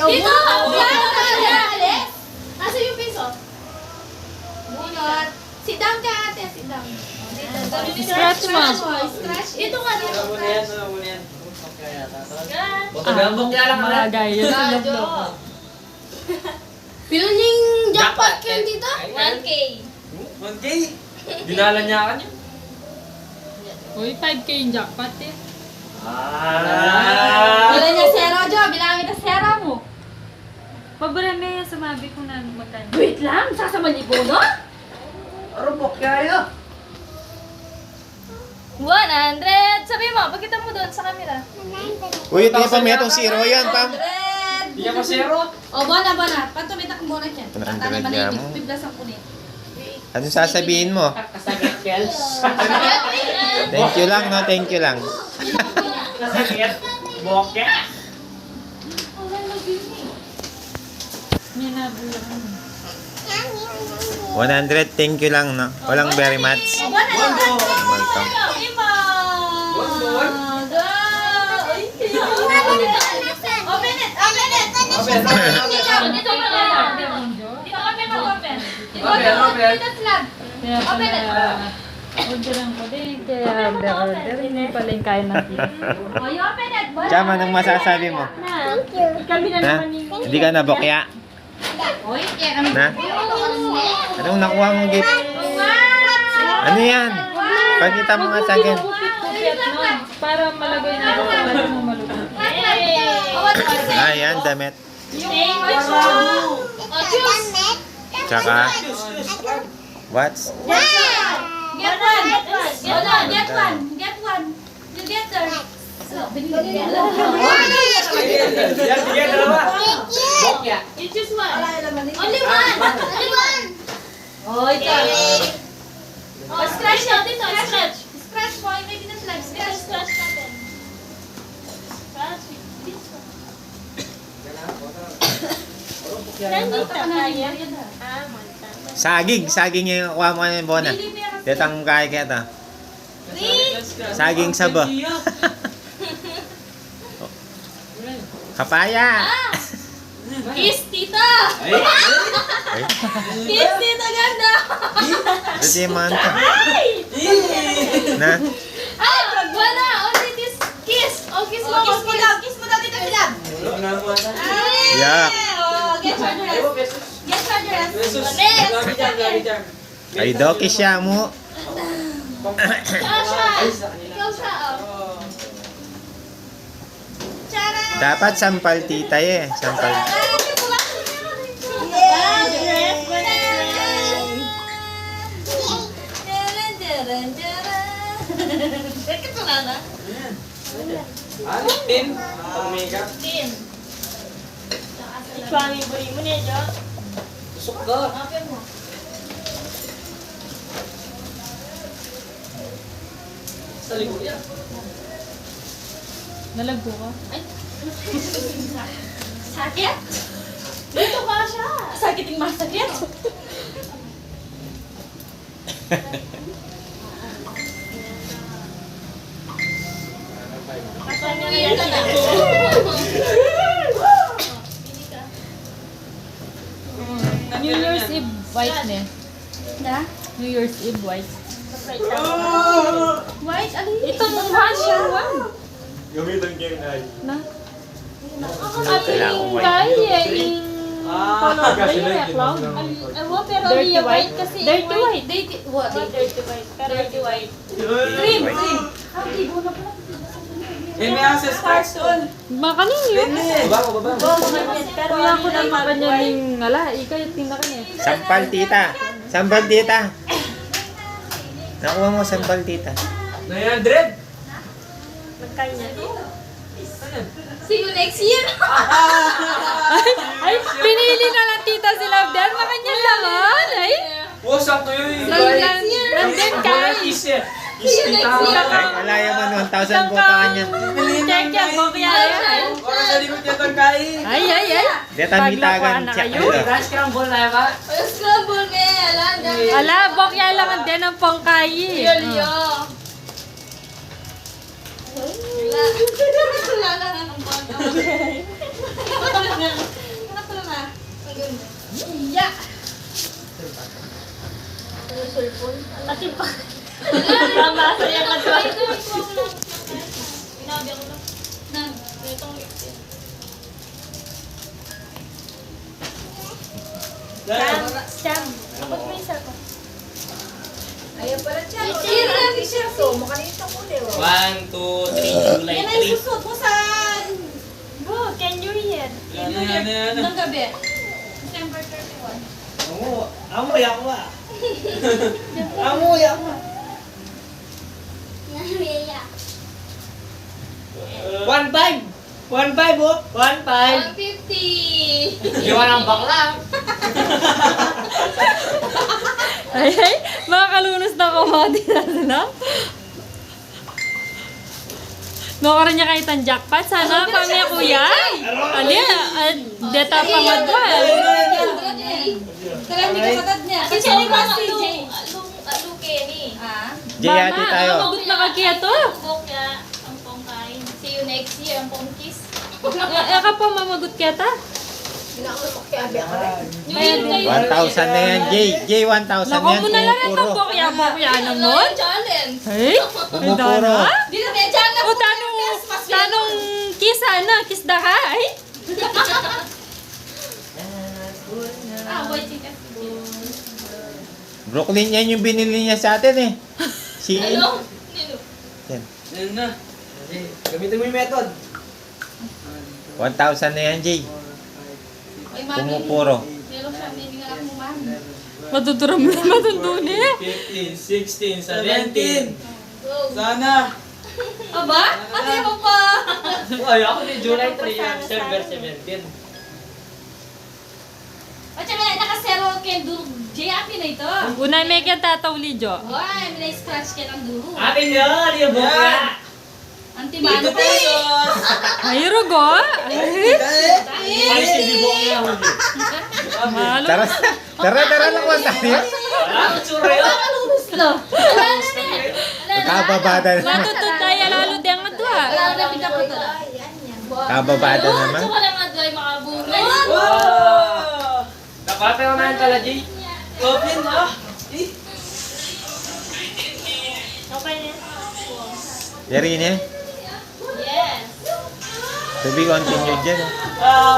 Dito! Alis! Asa yung piso? Bunot. Sit down ka ate, sit down. Scratch mo. Scratch. Ito nga dito. Malagay yun. Pinuning jackpot kayo dito? 1K. 1K? Dinala niya ka niya. Uy, 5K yung jackpot eh. Bilang niya zero, Jo. Bilangin na zero mo. Paboreme yung sumabi ko na magkano. Wait lang, sasama ni Bono? Rubok kaya. 100. Sabi mo, pagkita mo doon sa camera. Uy, ito yung pametong zero yan, Pam. 100. Hindi ako zero. O, bona. Patumitak mo na yan. 100 Tatali yan mali, mo. biblas ang kunit. Anong sasabihin mo? Kasagit, Kels. Thank you lang, no? Thank you lang. Kasagit. Boke. May nabulang. 100, thank you lang, no? Walang very much. Welcome. Open it! Dito ka kami mag-open. Dito slab. Kaya pala, orderan ko din. Kaya order. Hindi pala yung kaya natin. O, you open it. Cham, anong masasabi mo? Kami na Ha? naman yung... Hindi ka nabokya? Oy, kaya kami. Na? Anong nakuha mong gift? Ano yan? Pakita mo nga sa akin. Kupit no? Para malagay na ako. Para mo malugod. Ah, yan, damit. Tsaka, what's? Get one. Get one. You get her. So, binigyan lang. Sige, dalawa. Boke. You choose one. Only one. Oh, ito. Oh, scratch daw dito. Scratch. Scratch mo. May binaslag. Scratch natin. Scratch. This one. Nandito kaya. Saging yung kuha mo kanina yung bona. Dito ang kaya kaya ito. Saging sabo. Kapaya. Kiss, tita! Kiss, tita, ganda! Ito si Manta. Na? Ay, wala! Only this kiss! Oh, kiss mo! Kiss mo daw! Kiss mo daw, tita, Pilab! Ay! Yak. Oh, get your dress! Get your dress! Next! Ay, doki siya mo. Ikaw siya! Ikaw siya, oh! Tara! Dapat sampal tita eh. Sampal. Tin. Pag-makeup. Tusok ka. Sa likod yan. Nalagpo ka? Sakit? Dito ka siya! Sakit yung masakit? New Year's Eve white ne. Na? New Year's Eve white. White? Ano yun? Ito mong one siya one. Gamitan kayong ay. Na? Wala akong white. Kaya yung color gray yung eklong. Pero Dirty yung white? kasi Dirty white. What? dirty white. Dirty white. Cream! Eh, may access cards doon. Baka ninyo. Baba. Kuya ko na makanya ning ngala. Ikaw yung tinakan eh. Sampal tita. Sampal tita. Nakuha mo sampal tita. 900. Magkanya. See you next year! Ay, pinili na lang tita si Love Dan. Makanya laman. Ay, Oh, sakto yun. nandun ka. Kiss tita. Ay, alaya mo nun. 1,000 po ka kanya. Check yan. Bokya yan. Oras sa likod niya itong kain. Ay. Deta mitagan. Paglakuan na Check kayo. nito. Rice crumble na ba? Scramble me! Ala, bokya lang ang din ang pangkayi. Lyo! Wala na ng bata. Kasi pa. Tama sa yung katwa. Inabi ako lang. Nang, itong Sam, kapag may isa ko. Ayan pala dyan. Ayan ang t-shirt to. Makanito ko ulit. 1, 2, 3, July Yan ay 3. susot mo sa... Bro, can you hear? Yan. ng gabi. December 31. Amoy ako ah. Amoy ako. 1.5. 1.5 oh. 1.5. 150. Iwan ang bakla. Ay, mga kalunos na kamati na sila. Nukara niya kahit ang jackpot. Sana pa niya kuya. Ali, deta pa madwal. Tara, hindi ka patad niya. Kasi Kasi ako ba ba si si Jay? Kenny. Jay, ate tayo. Magot na kagaya to. Buk niya ang pongkain. See you next year, ang pongkis. Eka po, mamagot kaya ta. Pinakapakiabi ako rin. Ayun kayo. 1,000 na yan, Jay. Jay, 1,000 Nako yan. mo na lang ito. Pumupuro. Bokya Ano naman. challenge? Ay, Pumupuro. Di na medyo na O, tanong kisa na, kisda ka, ay. Wait, chicken. Brooklyn, yan yung binili niya sa atin eh. Si... Ano? Nino? Yan. Yan na. Gamitin mo yung method. 1,000 na yan, Jay. Ay, mami. Pumupuro. Meron siya, may anak mo, mami. Matuturam na matundun eh. 15, 16, 17. Go. Sana. Aba? Pati mo pa. Ay, ako ni July 3 yan. December 17. O, tsaka nakasero kay JAP na ito. Unay may kaya tataw lidyo. Hoy, may na-scratch ka ng duro. Akin yun! Yung bukla! Antimano pa Ay, rugo. Ay, Ay, si Bibo nga ako. malo. Tara lang kung tayo. Wala, tsura yun. Wala na na. Kababada naman. Matutod tayo lalo di ang madwa. Wala na bigla po ito. Kababada naman. Tsaka lang nga doy makabungan. Wow! Napatay ko na yung tala, Jay. Open, ha? Okay na. Yari niya. Yes. Sabi, continue dyan. Ah!